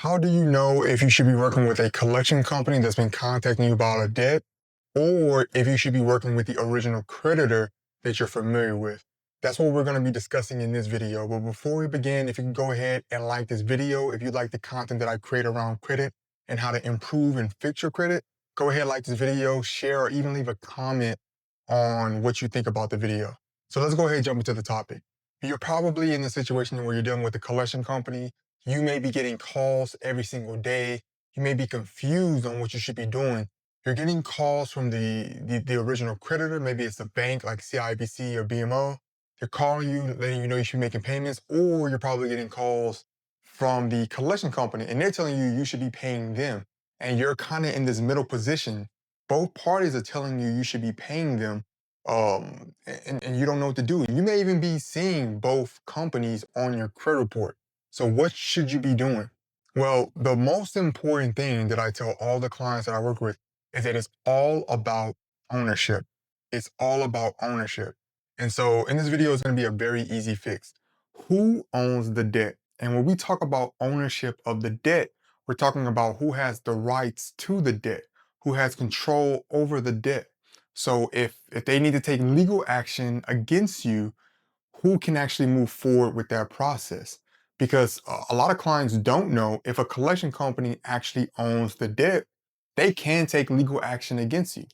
How do you know if you should be working with a collection company that's been contacting you about a debt, or if you should be working with the original creditor that you're familiar with? That's what we're going to be discussing in this video. But before we begin, if you can go ahead and like this video, if you like the content that I create around credit and how to improve and fix your credit, go ahead, like this video, share, or even leave a comment on what you think about the video. So let's go ahead and jump into the topic. You're probably in the situation where you're dealing with a collection company. You may be getting calls every single day. You may be confused on what you should be doing. You're getting calls from the original creditor. Maybe it's a bank like CIBC or BMO. They're calling you, letting you know you should be making payments, or you're probably getting calls from the collection company and they're telling you you should be paying them. And you're kind of in this middle position. Both parties are telling you you should be paying them, and you don't know what to do. You may even be seeing both companies on your credit report. So what should you be doing? Well, the most important thing that I tell all the clients that I work with is that it's all about ownership. It's all about ownership. And so in this video, it's going to be a very easy fix. Who owns the debt? And when we talk about ownership of the debt, we're talking about who has the rights to the debt, who has control over the debt. So if they need to take legal action against you, who can actually move forward with that process? Because a lot of clients don't know if a collection company actually owns the debt, they can take legal action against you.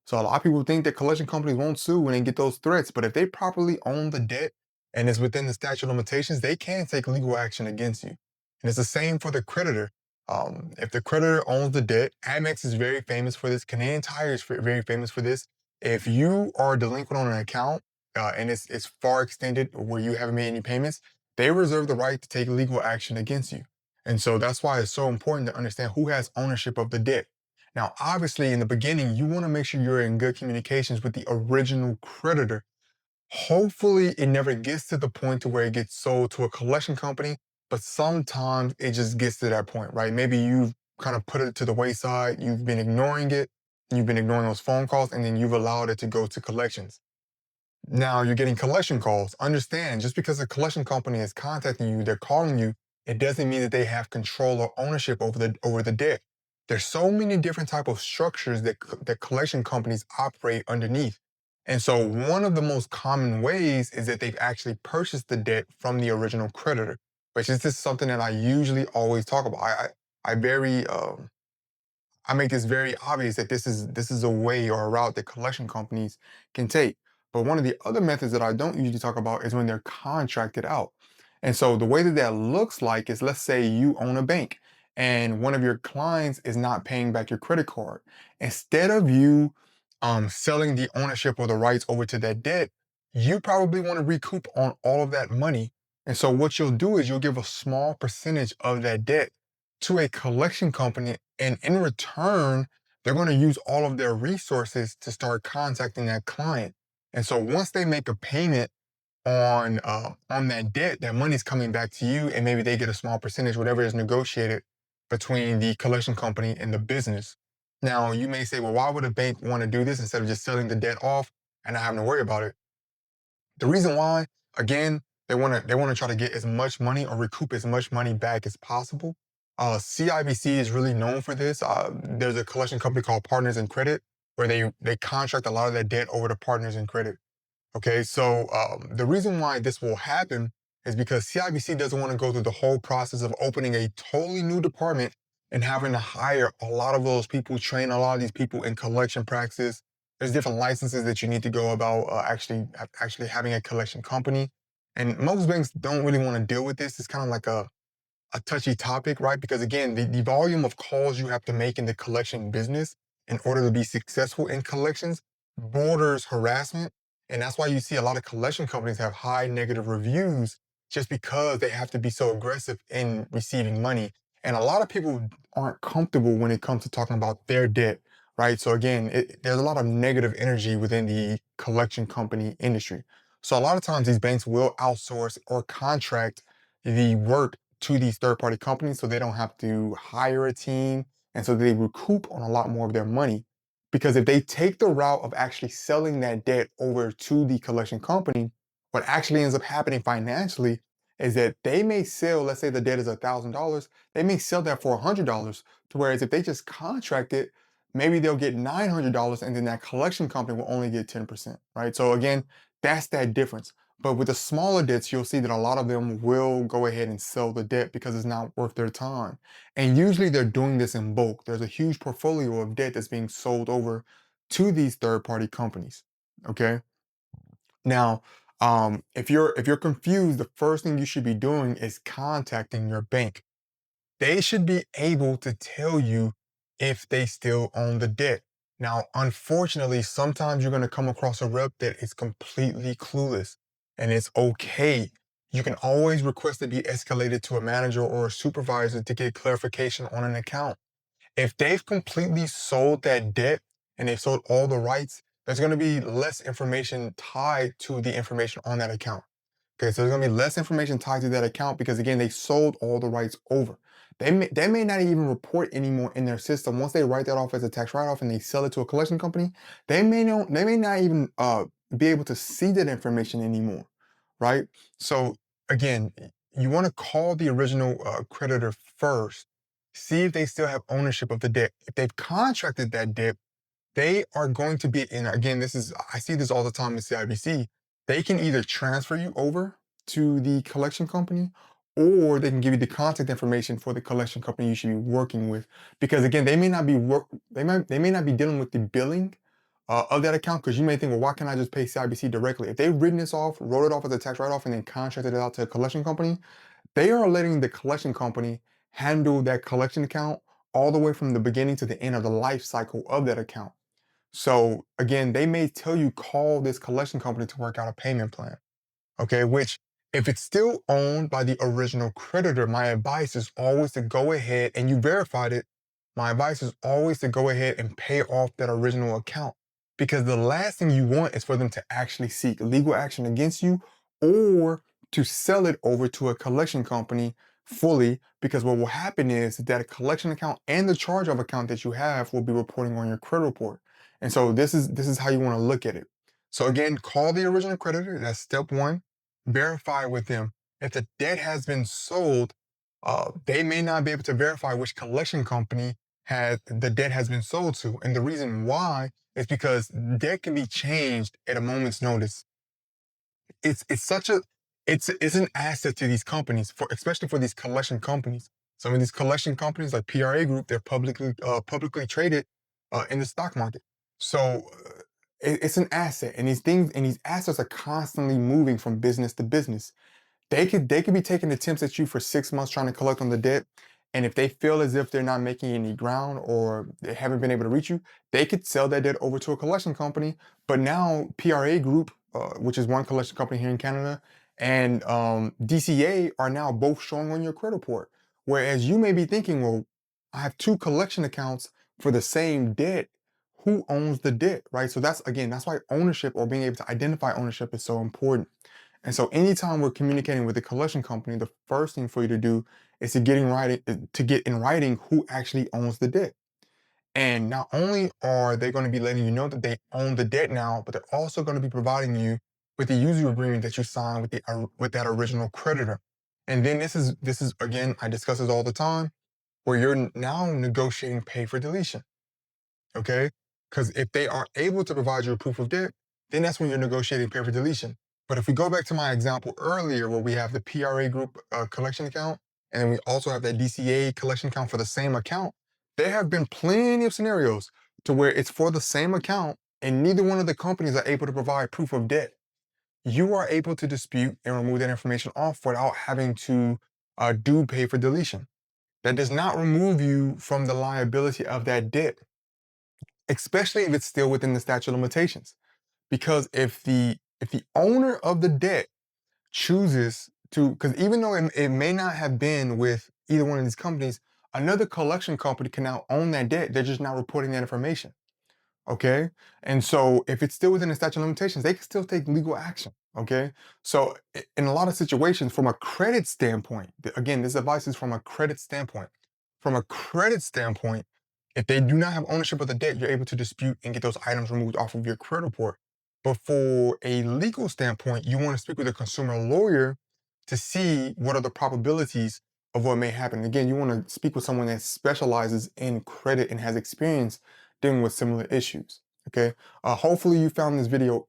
So a lot of people think that collection companies won't sue when they get those threats, but if they properly own the debt and it's within the statute of limitations, they can take legal action against you. And it's the same for the creditor. If the creditor owns the debt, Amex is very famous for this. Canadian Tire is very famous for this. If you are delinquent on an account and it's far extended where you haven't made any payments, they reserve the right to take legal action against you. And so that's why it's so important to understand who has ownership of the debt. Now, obviously, in the beginning, you want to make sure you're in good communications with the original creditor. Hopefully, it never gets to the point to where it gets sold to a collection company, but sometimes it just gets to that point, right? Maybe you've kind of put it to the wayside, you've been ignoring it, you've been ignoring those phone calls, and then you've allowed it to go to collections. Now you're getting collection calls. Understand, just because a collection company is contacting you, they're calling you, it doesn't mean that they have control or ownership over the debt. There's so many different type of structures that collection companies operate underneath. And so one of the most common ways is that they've actually purchased the debt from the original creditor, which is just something that I usually always talk about. I very I make this very obvious that this is a way or a route that collection companies can take. But one of the other methods that I don't usually talk about is when they're contracted out. And so the way that that looks like is, let's say you own a bank and one of your clients is not paying back your credit card. Instead of you selling the ownership or the rights over to that debt, you probably want to recoup on all of that money. And so what you'll do is you'll give a small percentage of that debt to a collection company, and in return, they're going to use all of their resources to start contacting that client. And so once they make a payment on that debt, that money's coming back to you, and maybe they get a small percentage, whatever is negotiated between the collection company and the business. Now, you may say, well, why would a bank want to do this instead of just selling the debt off and not having to worry about it? The reason why, again, they want to try to get as much money or recoup as much money back as possible. CIBC is really known for this. There's a collection company called Partners in Credit where they contract a lot of that debt over to Partners in Credit. Okay, so the reason why this will happen is because CIBC doesn't want to go through the whole process of opening a totally new department and having to hire a lot of those people, train a lot of these people in collection practices. There's different licenses that you need to go about actually having a collection company. And most banks don't really want to deal with this. It's kind of like a touchy topic, right? Because again, the volume of calls you have to make in the collection business in order to be successful in collections borders harassment. And that's why you see a lot of collection companies have high negative reviews just because they have to be so aggressive in receiving money. And a lot of people aren't comfortable when it comes to talking about their debt, right? So again, there's a lot of negative energy within the collection company industry. So a lot of times these banks will outsource or contract the work to these third-party companies so they don't have to hire a team and so they recoup on a lot more of their money. Because if they take the route of actually selling that debt over to the collection company, what actually ends up happening financially is that they may sell, let's say the debt is $1,000, they may sell that for $100. To whereas if they just contract it, maybe they'll get $900 and then that collection company will only get 10%, right? So again, that's that difference. But with the smaller debts, you'll see that a lot of them will go ahead and sell the debt because it's not worth their time. And usually they're doing this in bulk. There's a huge portfolio of debt that's being sold over to these third-party companies. Okay. Now, if you're confused, the first thing you should be doing is contacting your bank. They should be able to tell you if they still own the debt. Now, unfortunately, sometimes you're going to come across a rep that is completely clueless, and it's okay. You can always request to be escalated to a manager or a supervisor to get clarification on an account. If they've completely sold that debt and they've sold all the rights, there's going to be less information tied to the information on that account. Okay, so there's gonna be less information tied to that account because again, they sold all the rights over. They may not even report anymore in their system. Once they write that off as a tax write-off and they sell it to a collection company, they may not even be able to see that information anymore, right? So again, you want to call the original creditor first, see if they still have ownership of the debt. If they've contracted that debt, they are going to be, and again, I see this all the time in CIBC. They can either transfer you over to the collection company, or they can give you the contact information for the collection company you should be working with. Because again, they may not be dealing with the billing of that account, because you may think, well, why can't I just pay CIBC directly? If they've written this off, wrote it off as a tax write-off, and then contracted it out to a collection company, they are letting the collection company handle that collection account all the way from the beginning to the end of the life cycle of that account. So again, they may tell you call this collection company to work out a payment plan. Okay, which if it's still owned by the original creditor, my advice is always to go ahead and you verified it. My advice is always to go ahead and pay off that original account, because the last thing you want is for them to actually seek legal action against you or to sell it over to a collection company fully, because what will happen is that a collection account and the charge off account that you have will be reporting on your credit report. And so this is how you want to look at it. So again, call the original creditor. That's step one. Verify with them. If the debt has been sold, they may not be able to verify which collection company the debt has been sold to. And the reason why is because debt can be changed at a moment's notice. It's such a it's an asset to these companies, for especially for these collection companies. Some of these collection companies like PRA Group, they're publicly traded in the stock market. So it's an asset, and these assets are constantly moving from business to business. They could be taking attempts at you for 6 months trying to collect on the debt. And if they feel as if they're not making any ground or they haven't been able to reach you, they could sell that debt over to a collection company. But now PRA Group, which is one collection company here in Canada, and DCA are now both showing on your credit report. Whereas you may be thinking, well, I have two collection accounts for the same debt. Who owns the debt, right? So that's why ownership, or being able to identify ownership, is so important. And so anytime we're communicating with a collection company, the first thing for you to do is to get in writing who actually owns the debt. And not only are they going to be letting you know that they own the debt now, but they're also going to be providing you with the user agreement that you signed with that original creditor. And then this is again, I discuss this all the time, where you're now negotiating pay for deletion. Okay? Because if they are able to provide you a proof of debt, then that's when you're negotiating pay for deletion. But if we go back to my example earlier, where we have the PRA Group collection account, and then we also have that DCA collection account for the same account, there have been plenty of scenarios to where it's for the same account, and neither one of the companies are able to provide proof of debt. You are able to dispute and remove that information off without having to do pay for deletion. That does not remove you from the liability of that debt, especially if it's still within the statute of limitations. Because if the owner of the debt chooses to, because even though it may not have been with either one of these companies, another collection company can now own that debt. They're just not reporting that information. Okay. And so if it's still within the statute of limitations, they can still take legal action. Okay. So in a lot of situations, from a credit standpoint, again, this advice is from a credit standpoint. From a credit standpoint, if they do not have ownership of the debt, you're able to dispute and get those items removed off of your credit report. But for a legal standpoint, you want to speak with a consumer lawyer to see what are the probabilities of what may happen. Again, you want to speak with someone that specializes in credit and has experience dealing with similar issues. Okay. Hopefully you found this video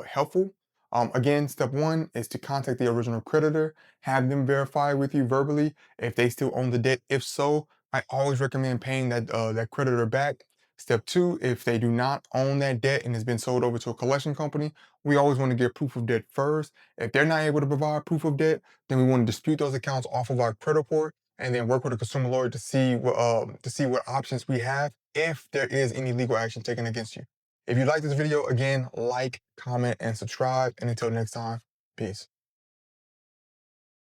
helpful. Again, step one is to contact the original creditor, have them verify with you verbally if they still own the debt. If so, I always recommend paying that creditor back. Step two, if they do not own that debt and has been sold over to a collection company, we always want to get proof of debt first. If they're not able to provide proof of debt, then we want to dispute those accounts off of our credit report and then work with a consumer lawyer to see what options we have if there is any legal action taken against you. If you like this video, again, like, comment, and subscribe. And until next time, peace.